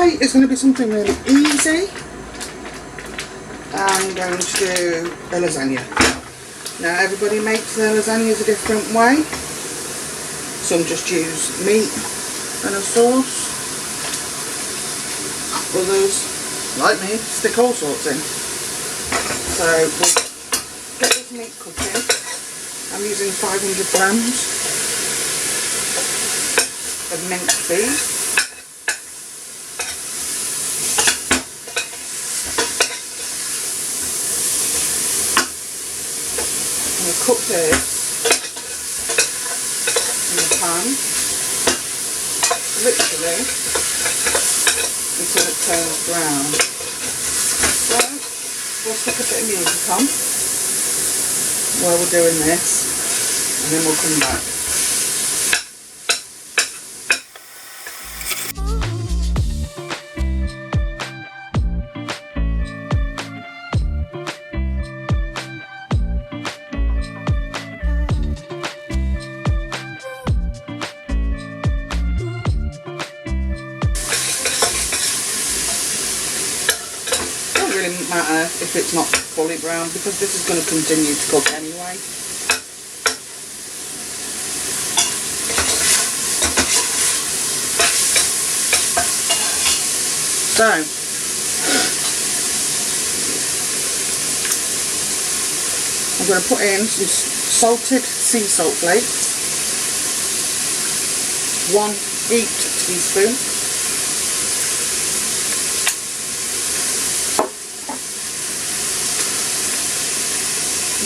today is going to be something really easy. I'm going to do a lasagna. Now everybody makes their lasagnas a different way. Some just use meat and a sauce. Others, like me, stick all sorts in. So we'll get this meat cooking. I'm using 500 grams of minced beef. I'm going to cook this in the pan, literally, until it turns brown. So we'll stick a bit of music on while we're doing this, and then we'll come back. Really matter if it's not fully brown, because this is going to continue to cook anyway. So I'm going to put in some salted sea salt flakes, 1 heaped teaspoon.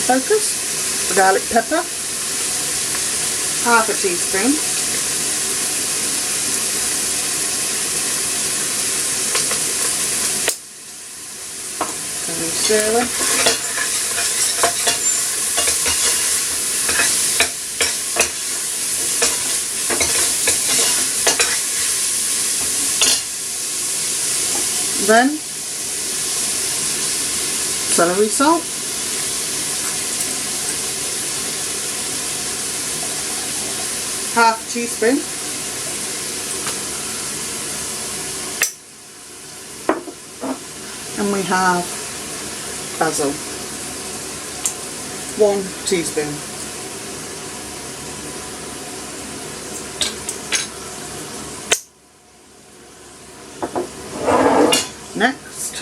Focus, garlic pepper, half a teaspoon, stir it. Then celery salt. Half a teaspoon, and we have basil, 1 teaspoon. Next,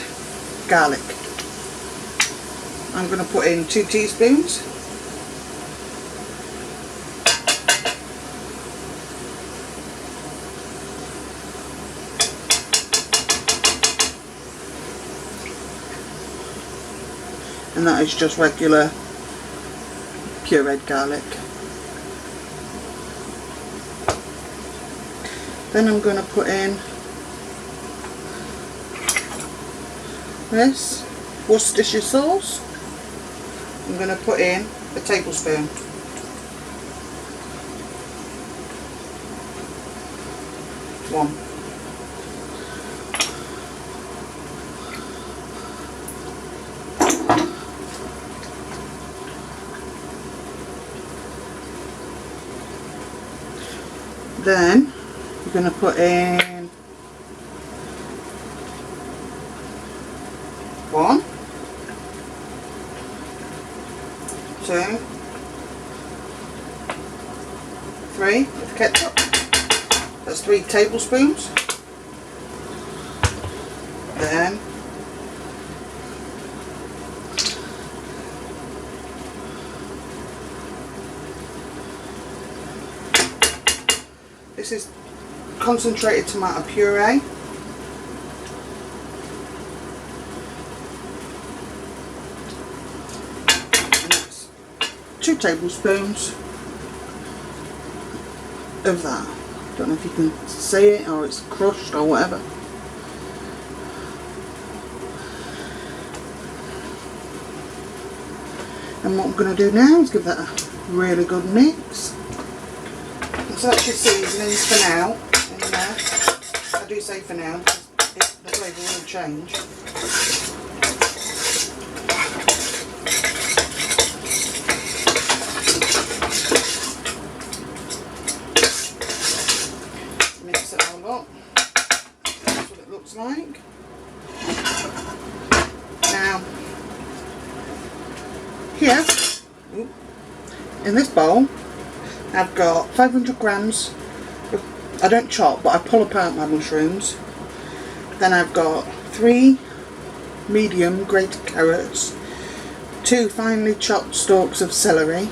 garlic. I'm going to put in 2 teaspoons. And that is just regular pureed garlic. Then I'm going to put in this Worcestershire sauce. I'm going to put in a tablespoon. One. Then you're going to put in 1, 2, 3 with ketchup. That's 3 tablespoons. Then this is concentrated tomato puree. And that's 2 tablespoons of that. Don't know if you can see it, or it's crushed or whatever. And what I'm going to do now is give that a really good mix. So that's your seasonings for now in there. I do say for now because the flavour will change. Mix it all up. That's what it looks here, in this bowl, I've got 500 grams. I don't chop, but I pull apart my mushrooms. Then I've got 3 medium grated carrots, 2 finely chopped stalks of celery,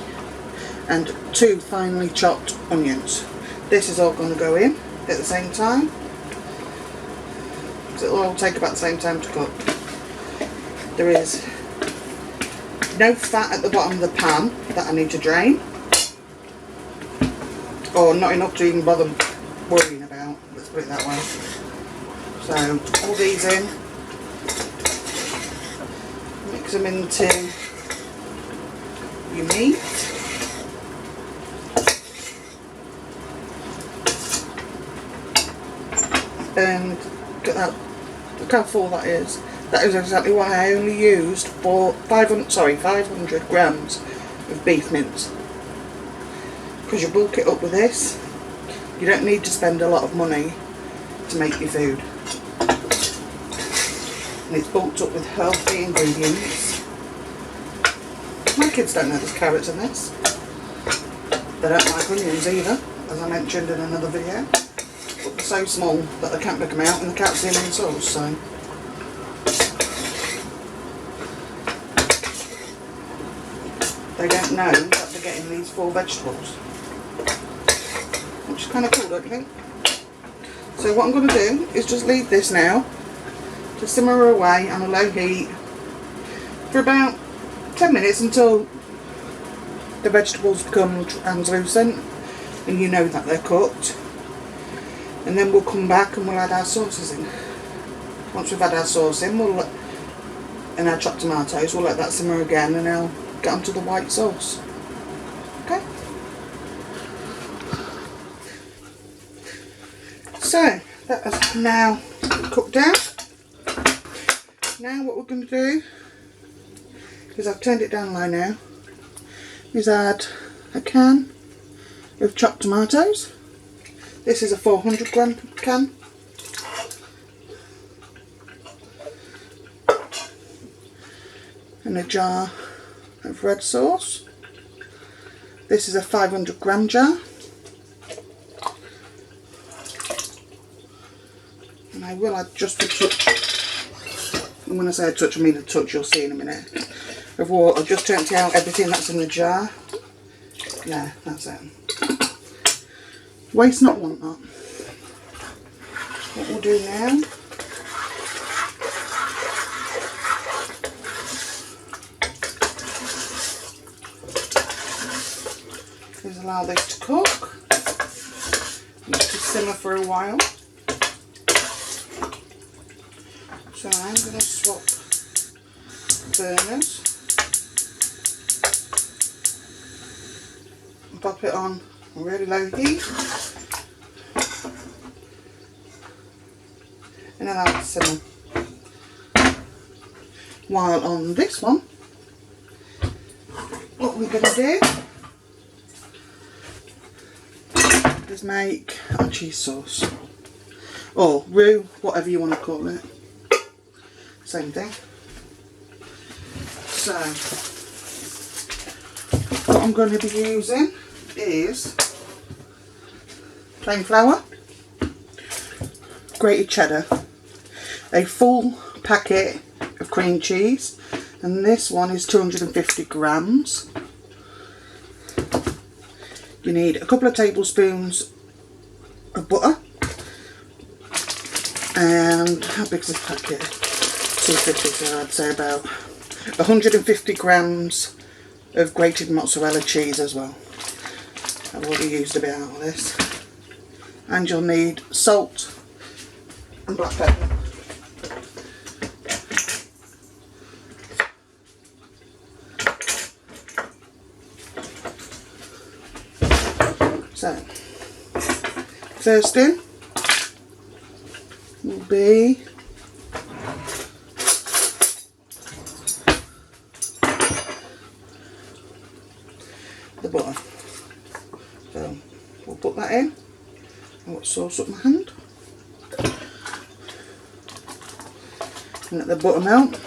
and 2 finely chopped onions. This is all going to go in at the same time, so it'll all take about the same time to cook. There is no fat at the bottom of the pan that I need to drain, or not enough to even bother worrying about, let's put it that way. So all these in, mix them into your meat. And look at that, look how full that is. That is exactly why I only used 500 grams of beef mince. Because you bulk it up with this, you don't need to spend a lot of money to make your food. And it's bulked up with healthy ingredients. My kids don't know there's carrots in this. They don't like onions either, as I mentioned in another video. But they're so small that they can't pick them out, and the cat's in sauce, so. They don't know that they're getting these 4 vegetables. Which is kind of cool, don't you think? So what I'm going to do is just leave this now to simmer away on a low heat for about 10 minutes until the vegetables become translucent and you know that they're cooked. And then we'll come back and we'll add our sauces in. Once we've had our sauce in, and our chopped tomatoes, we'll let that simmer again, and I'll get onto the white sauce. Okay? So, that is now cooked down. Now what we're going to do, because I've turned it down low now, is add a can of chopped tomatoes. This is a 400 gram can. And a jar of red sauce. This is a 500 gram jar. And I will add just a touch, and when I say a touch I mean a touch, you'll see in a minute, of water, just to empty out everything that's in the jar. Yeah, that's it. Waste not, want not. What we'll do now is allow this to cook, to simmer for a while. So I'm going to swap burners and pop it on a really low heat, and then I'll simmer. While on this one, what we're going to do is make our cheese sauce, or roux, whatever you want to call it. Same thing. So, what I'm going to be using is plain flour, grated cheddar, a full packet of cream cheese, and this one is 250 grams. You need a couple of tablespoons of butter, and how big is this packet? 250, so I'd say about 150 grams of grated mozzarella cheese as well. I've already used a bit out of this. And you'll need salt and black pepper. So, first in will be the butter. So we'll put that in. I've got sauce up my hand. And let the butter melt.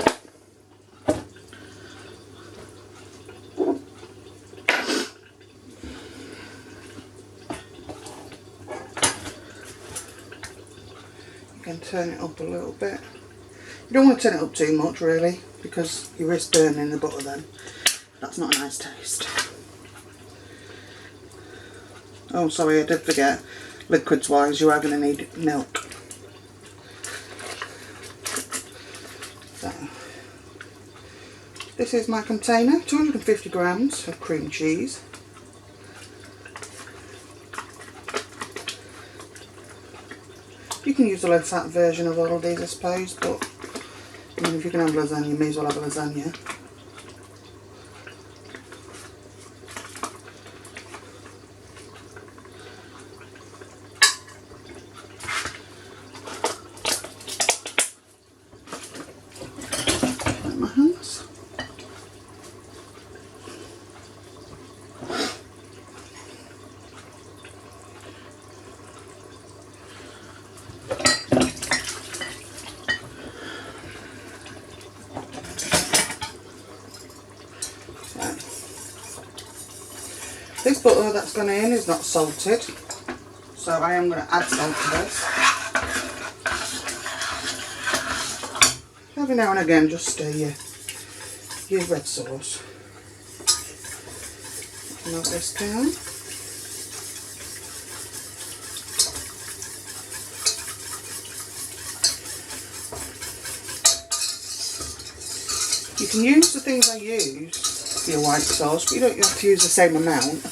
can turn it up a little bit. You don't want to turn it up too much really, because you risk burning the butter then. That's not a nice taste. Oh sorry, I did forget, liquids wise you are going to need milk. So, this is my container, 250 grams of cream cheese. You can use the low fat version of all of these I suppose, but I mean, if you can have lasagna, you may as well have a lasagna. My hands. This butter that's gone in is not salted, so I am going to add salt to this. Every now and again just stir your red sauce. Knock this down. You can use the things I use for your white sauce, but you don't have to use the same amount.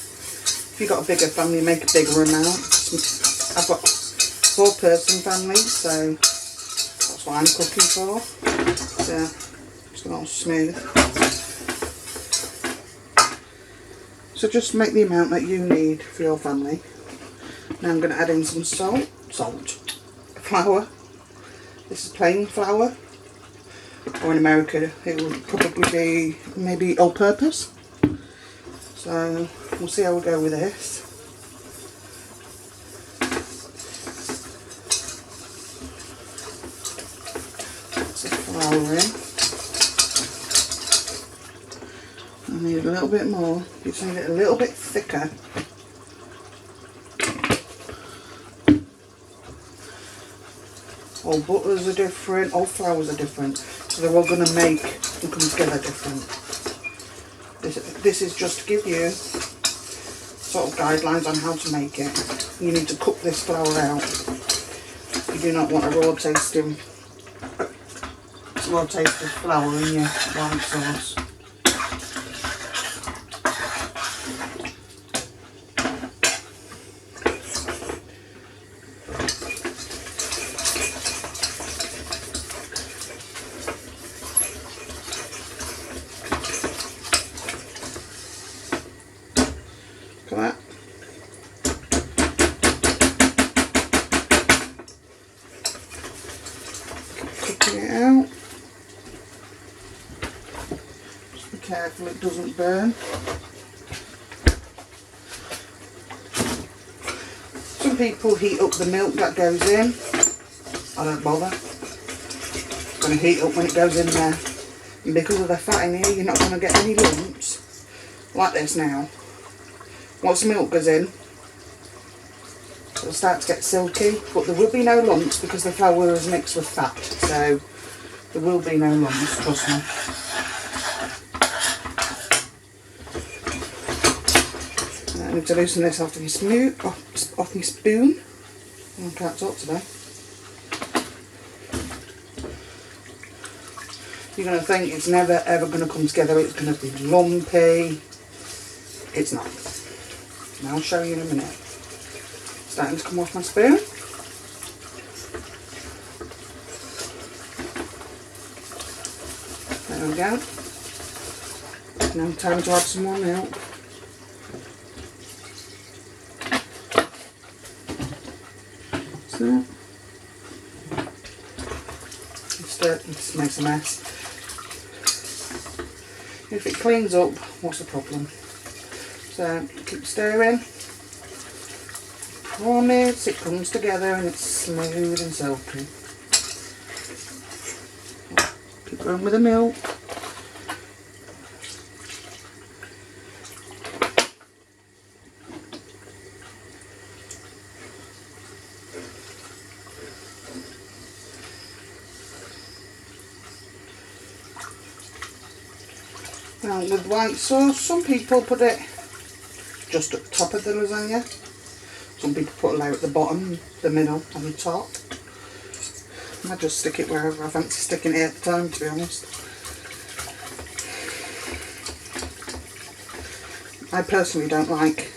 If you've got a bigger family, make a bigger amount. I've got a 4-person family, so that's what I'm cooking for. So it's not smooth. So just make the amount that you need for your family. Now I'm going to add in some flour. This is plain flour, or in America it would probably be maybe all-purpose. So we'll see how we go with this. Put some flour in. I need a little bit more. You just need it a little bit thicker. All butters are different, all flours are different, so they're all going to make and come together different. This is just to give you sort of guidelines on how to make it. You need to cook this flour out. You do not want a raw tasted flour in your white sauce. Look at that. Cooking it out. Just be careful it doesn't burn. Some people heat up the milk that goes in. I don't bother. It's going to heat up when it goes in there. And because of the fat in here, you're not going to get any lumps like this now. Once the milk goes in, it'll start to get silky, but there will be no lumps because the flour is mixed with fat, so there will be no lumps, trust me. I need to loosen this off my spoon. I can't talk today. You're going to think it's never ever going to come together, it's going to be lumpy. It's not. And I'll show you in a minute. Starting to come off my spoon. There we go. Now time to add some more milk. So, this makes a mess. If it cleans up, what's the problem? So keep stirring. Promise it comes together and it's smooth and silky. Keep going with the milk. Now with white sauce, some people put it just at the top of the lasagna. Some people put a layer at the bottom, the middle and the top. I just stick it wherever I fancy sticking it at the time, to be honest. I personally don't like,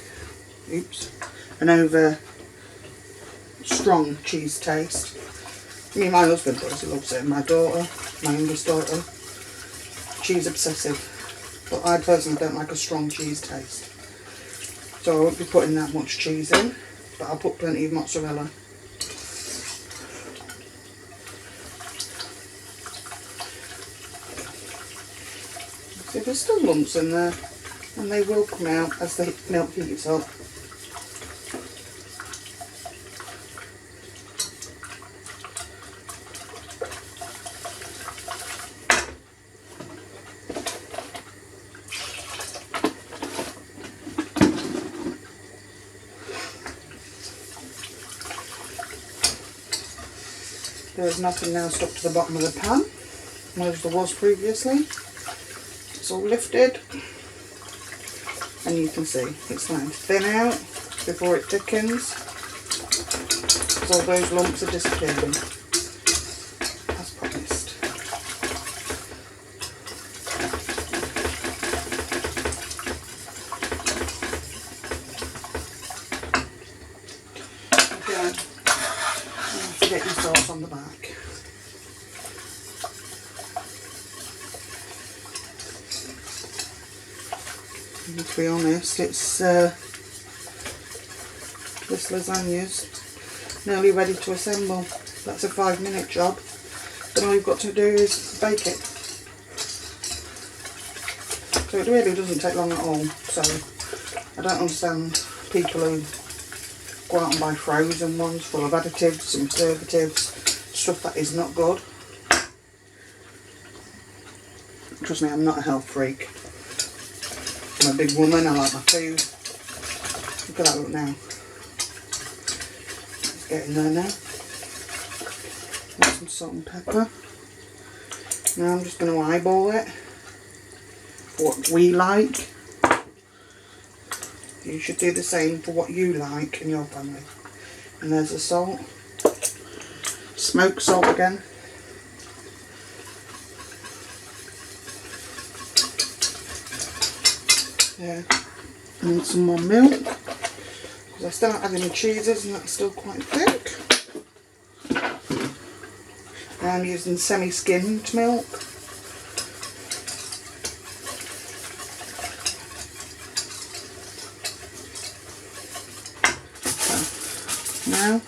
an over strong cheese taste. I mean, my husband does, he loves it, and my daughter, my youngest daughter, cheese obsessive. But I personally don't like a strong cheese taste. So I won't be putting that much cheese in, but I'll put plenty of mozzarella. See, there's still lumps in there, and they will come out as the milk heats up. There's nothing now stuck to the bottom of the pan, as there was previously. It's all lifted, and you can see it's starting to thin out before it thickens. So all those lumps are disappearing, as promised. Again, don't forget your sauce on the back. And to be honest, it's this lasagna's nearly ready to assemble. That's a 5-minute job. Then all you've got to do is bake it. So it really doesn't take long at all. So I don't understand people who go out and buy frozen ones full of additives and preservatives, stuff that is not good. Trust me, I'm not a health freak. I'm a big woman, I like my food. Look at that look now. It's getting there now. Add some salt and pepper. Now I'm just going to eyeball it for what we like. You should do the same for what you like in your family. And there's the salt. Smoked salt again. Yeah, and some more milk, because I still haven't had any cheeses and that's still quite thick. I'm using semi-skimmed milk. So, now,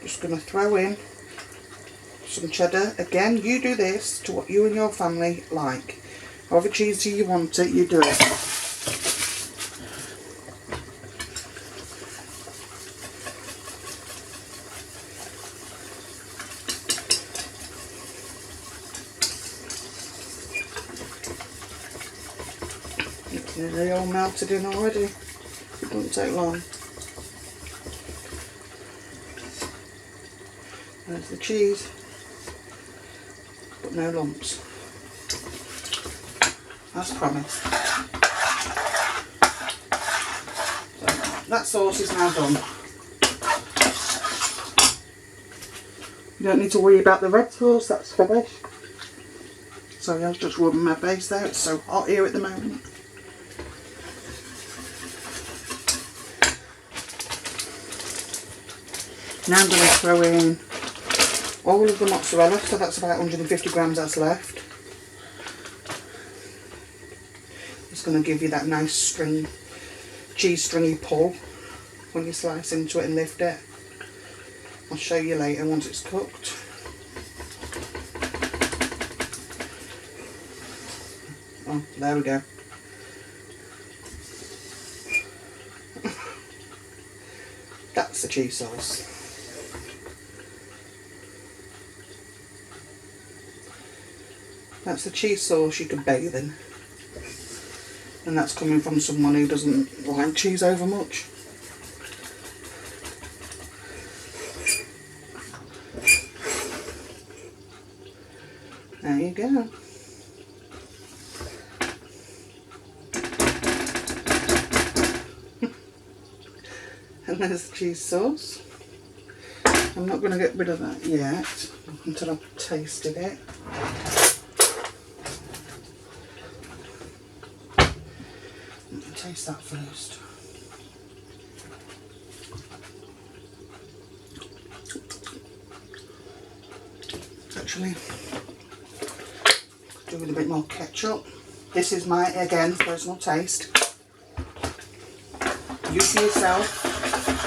just going to throw in some cheddar. Again, you do this to what you and your family like. However cheesy you want it, you do it. It's nearly all melted in already. It doesn't take long. There's the cheese, but no lumps. As promised. So that sauce is now done. You don't need to worry about the red sauce, that's finished. Sorry, I was just rubbing my face there, it's so hot here at the moment. Now I'm going to throw in all of the mozzarella, so that's about 150 grams that's left. It's going to give you that nice cheese stringy pull when you slice into it and lift it. I'll show you later once it's cooked. Oh, there we go. That's the cheese sauce. That's the cheese sauce you could bathe in. And that's coming from someone who doesn't like cheese over much. There you go. And there's the cheese sauce. I'm not going to get rid of that yet until I've tasted it. Let me taste that first. Actually, do with a bit more ketchup. This is my, again, personal taste. You for yourself,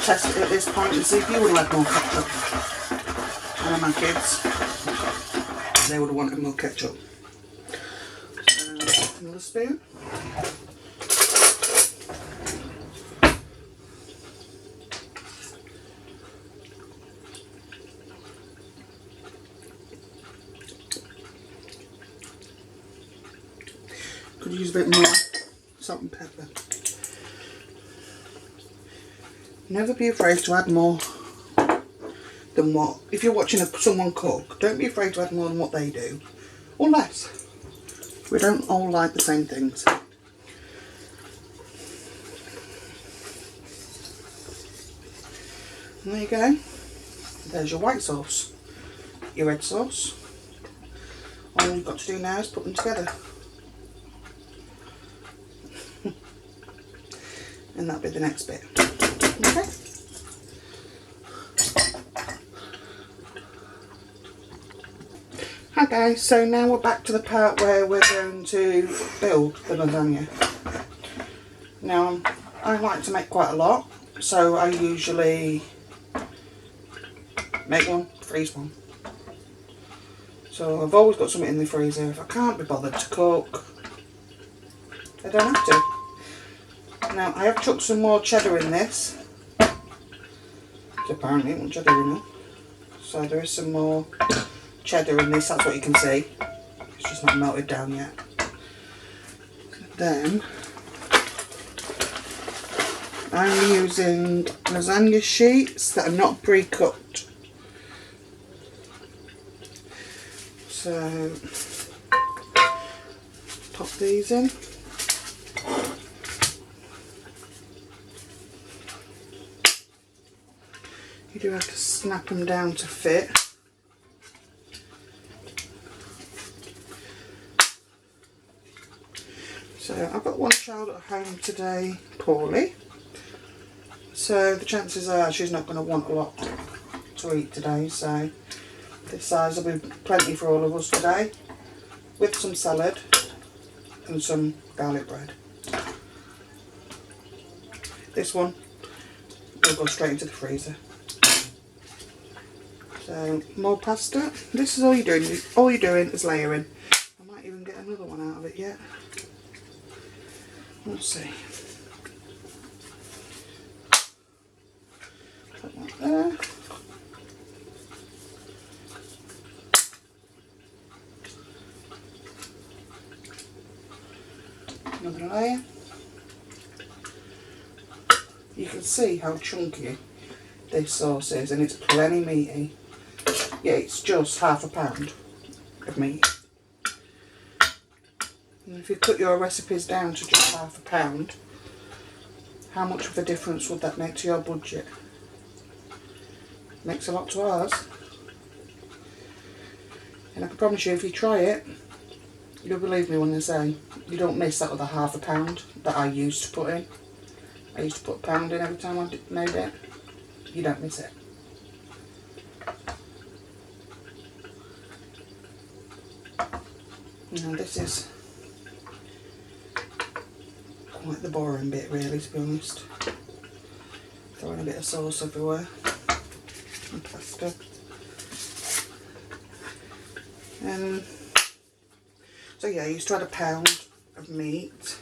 test it at this point and see if you would like more ketchup. I know my kids, they would have wanted more ketchup. So, another spoon. Could use a bit more salt and pepper. Never be afraid to add more than what, if you're watching someone cook, don't be afraid to add more than what they do, or less. We don't all like the same things. And there you go. There's your white sauce, your red sauce. All you've got to do now is put them together. And that'll be the next bit. Okay. Hi guys, so now we're back to the part where we're going to build the lasagna. Now, I like to make quite a lot, so I usually make one, freeze one. So I've always got something in the freezer. If I can't be bothered to cook, I don't have to. Now, I have chucked some more cheddar in this. Apparently it wants cheddar in it. So there is some more cheddar in this, that's what you can see. It's just not melted down yet. Then I'm using lasagna sheets that are not pre-cooked. So pop these in. You do have to snap them down to fit. So I've got one child at home today, poorly. So the chances are she's not going to want a lot to eat today. So this size will be plenty for all of us today, with some salad and some garlic bread. This one will go straight into the freezer. So more pasta. This is all you're doing. All you're doing is layering. I might even get another one out of it yet. We'll see. Put that there. Another layer. You can see how chunky this sauce is, and it's plenty meaty. Yeah, it's just half a pound of meat. And if you cut your recipes down to just half a pound, how much of a difference would that make to your budget? Makes a lot to ours. And I can promise you, if you try it, you'll believe me when I say you don't miss that other half a pound that I used to put in. I used to put a pound in every time I made it. You don't miss it. Now this is quite the boring bit really, to be honest. Throwing a bit of sauce everywhere and pasta. So yeah, I used to add a pound of meat.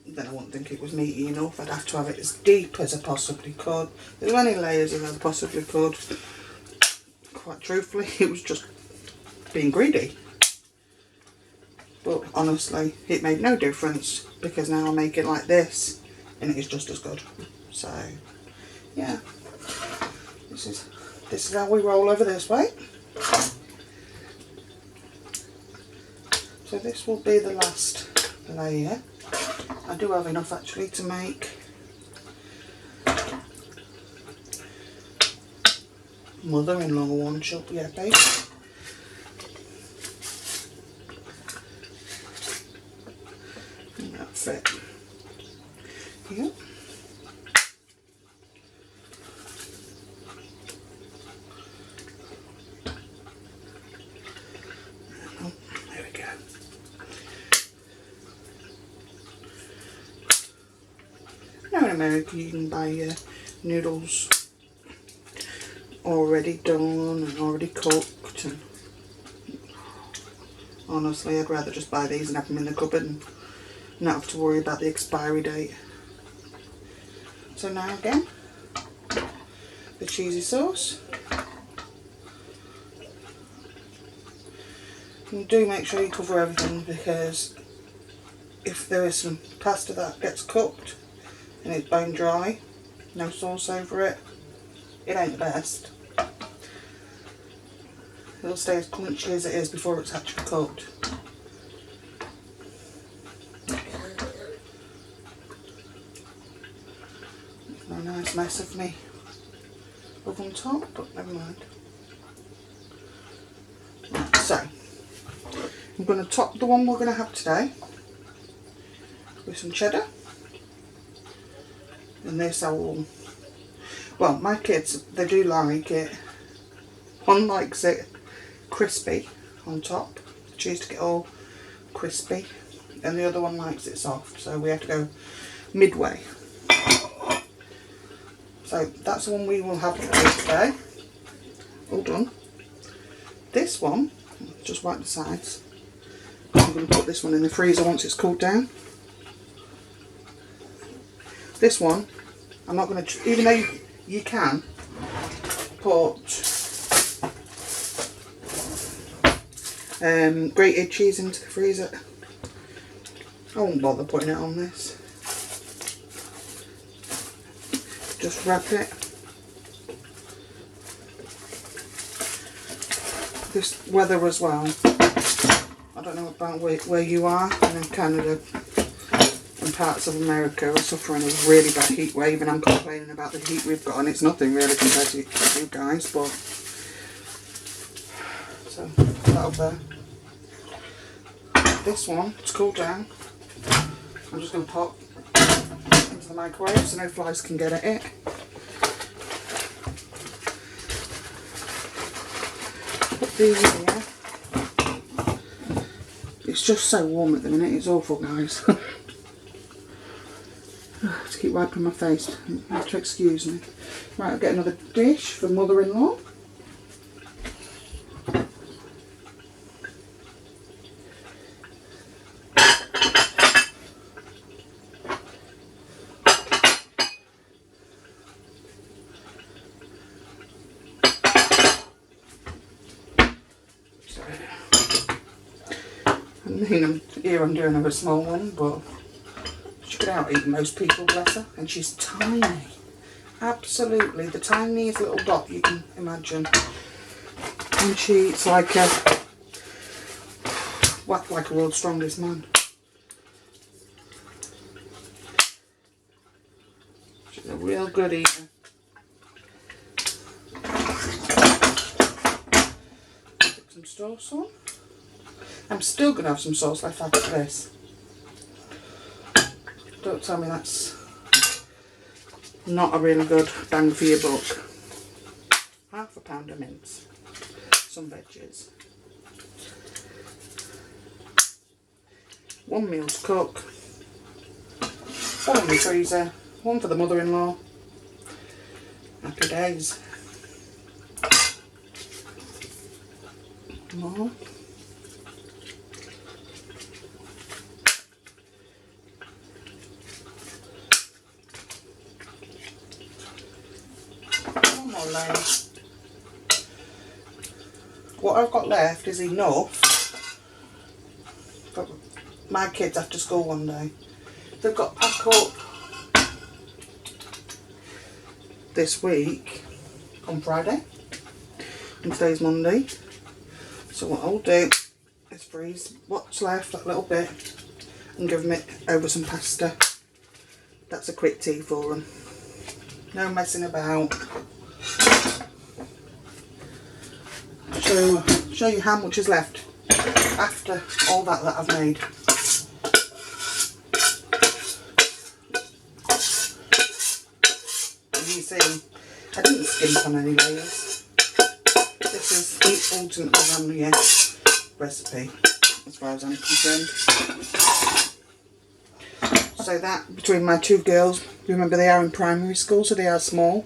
Then I wouldn't think it was meaty enough. I'd have to have it as deep as I possibly could. As many layers as I possibly could. Quite truthfully, it was just being greedy. But honestly, it made no difference because now I make it like this and it is just as good. So yeah, this is how we roll over this way. So this will be the last layer. I do have enough actually to make mother-in-law one, she'll be happy. And that's it. Yep. Oh, there we go. Now in America you can buy your noodles already done and already cooked, and honestly I'd rather just buy these and have them in the cupboard and not have to worry about the expiry date. So now again, the cheesy sauce. And do make sure you cover everything, because if there is some pasta that gets cooked and it's bone dry, no sauce over it, it ain't the best. It'll stay as crunchy as it is before it's actually cooked. A nice mess of me oven top, but never mind. Right, so I'm going to top the one we're going to have today with some cheddar. And this I will, well, my kids, they do like it. One likes it crispy on top, choose to get all crispy, and the other one likes it soft, so we have to go midway. So that's the one we will have today. All done. This one, just wipe the sides. I'm going to put this one in the freezer once it's cooled down. This one, I'm not going to, even though you can put grated cheese into the freezer, I won't bother putting it on this. Just wrap it. This weather as well, I don't know about where you are, and in Canada and parts of America are suffering a really bad heat wave, and I'm complaining about the heat we've got, and it's nothing really compared to you guys, but so that'll there. This one, it's cooled down. I'm just going to pop into the microwave so no flies can get at it. Put these in here. It's just so warm at the minute, it's awful, guys. To keep wiping my face, you have to excuse me. Right, I'll get another dish for mother-in-law. I'm doing her a small one, but she could out-eat most people, bless her. And she's tiny. Absolutely the tiniest little dot you can imagine. And she eats like a world's strongest man. She's a real good eater. Put some sauce on. I'm still going to have some sauce left after this. Don't tell me that's not a really good bang for your buck. Half a pound of mince. Some veggies. One meal to cook. One in the freezer. One for the mother-in-law. Happy days. More. What I've got left is enough for my kids after school one day. They've got pack up this week on Friday, and today's Monday. So what I'll do is freeze what's left, that little bit, and give them it over some pasta. That's a quick tea for them. No messing about. So show you how much is left after all that I've made. And you see, I didn't skimp on any layers. This is the ultimate lasagna recipe as far as I'm concerned. So that, between my two girls, remember they are in primary school, so they are small.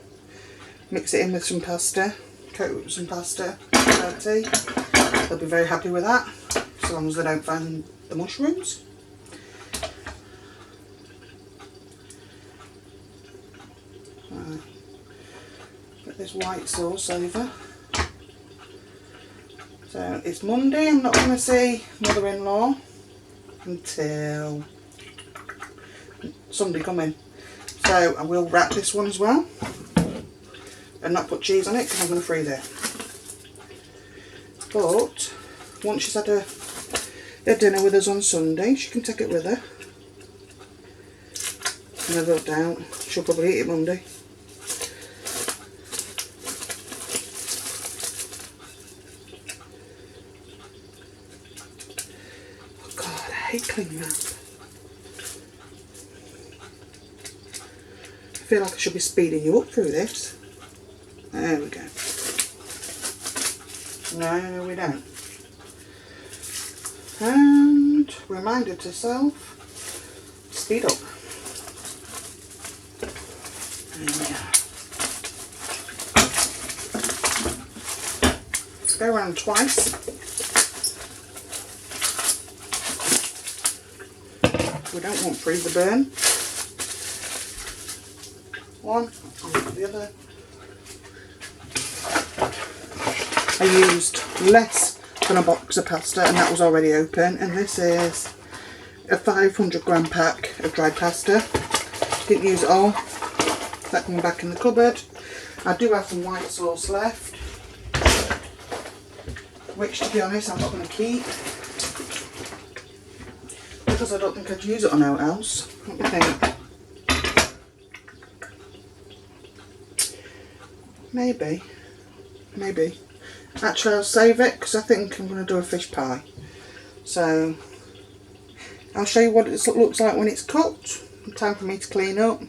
Mix it in with some pasta, coat it with some pasta, tea. They'll be very happy with that, so long as they don't find the mushrooms. Get this white sauce over. So it's Monday, I'm not going to see mother-in-law until Sunday coming. So I will wrap this one as well and not put cheese on it because I'm going to freeze it. But once she's had her dinner with us on Sunday, she can take it with her. And I don't doubt she'll probably eat it Monday. Oh God, I hate cleaning up. I feel like I should be speeding you up through this. There we go. No, we don't. And reminder to self, speed up. There we go. Go around twice. We don't want freezer burn. One, and the other. I used less than a box of pasta and that was already open, and this is a 500 gram pack of dried pasta. Didn't use it all. That coming back in the cupboard. I do have some white sauce left, which to be honest I'm not going to keep because I don't think I'd use it on anything else. Let me think. Maybe. Actually, I'll save it because I think I'm going to do a fish pie. So I'll show you what it looks like when it's cooked. Time for me to clean up.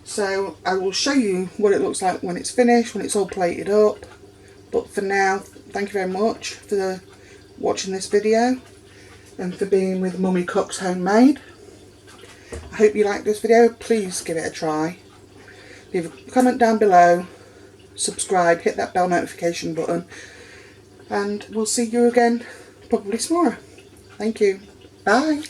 So I will show you what it looks like when it's finished, when it's all plated up. But for now, thank you very much for watching this video and for being with Mummy Cooks Homemade. I hope you liked this video. Please give it a try. Leave a comment down below. Subscribe, hit that bell notification button, and we'll see you again probably tomorrow. Thank you. Bye.